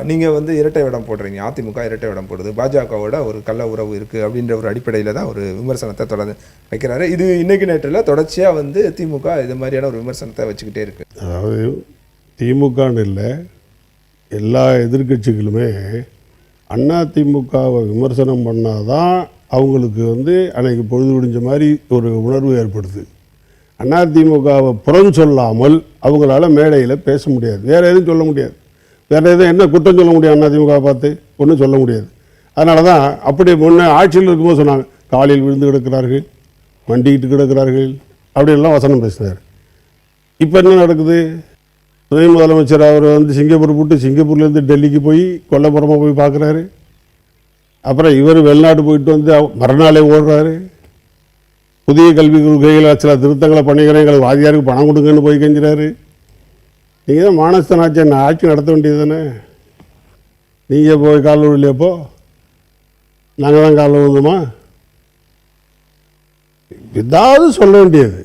நீங்கள் வந்து இரட்டை வேடம் போடுறீங்க, அதிமுக இரட்டை வேடம் போடுது, பாஜகவோட ஒரு கள்ள உறவு இருக்குது அப்படின்ற ஒரு அடிப்படையில் தான் ஒரு விமர்சனத்தை தொடர்ந்து வைக்கிறாரு. இது இன்னைக்கு நேற்றில் தொடர்ச்சியாக வந்து திமுக இது மாதிரியான ஒரு விமர்சனத்தை வச்சுக்கிட்டே இருக்கு. அதாவது திமுகன்னு இல்லை, எல்லா எதிர்கட்சிகளுமே அதிமுகவை விமர்சனம் பண்ணாதான் அவங்களுக்கு வந்து அன்னைக்கு பொழுது விடிஞ்ச மாதிரி ஒரு உணர்வு ஏற்படுது. அதிமுகவை புறம் சொல்லாமல் அவங்களால மேடையில் பேச முடியாது, வேறு எதுவும் சொல்ல முடியாது, வேறு எதுவும் என்ன குற்றம் சொல்ல முடியும் அதிமுகவை பார்த்து ஒன்றும் சொல்ல முடியாது. அதனால தான் அப்படி முன்னே ஆட்சியில் இருக்கும்போது சொன்னாங்க, காலில் விழுந்து கிடக்கிறார்கள், மண்டிக்கிட்டு கிடக்கிறார்கள் அப்படின்லாம் வசனம் பேசினார். இப்போ என்ன நடக்குது? துணை முதலமைச்சர் அவர் வந்து சிங்கப்பூர் போட்டு சிங்கப்பூர்லேருந்து டெல்லிக்கு போய் கொல்லப்புறமாக போய் பார்க்குறாரு. அப்புறம் இவர் வெளிநாட்டு போயிட்டு வந்து மறுநாளே ஓடுறாரு. புதிய கல்வி கொள்கைகள் சில திருத்தங்களை பண்ணிக்கிறேன், எங்களுக்கு வாதியாருக்கு பணம் கொடுங்கன்னு போய் கெஞ்சுறாரு. நீங்கள் தான் மானஸ்தன் ஆட்சி ஆட்சி நடத்த வேண்டியது தானே. நீங்கள் போய் காலில் விடலையப்போ நாங்கள் தான் காலில் விழுந்தோமா? ஏதாவது சொல்ல வேண்டியது.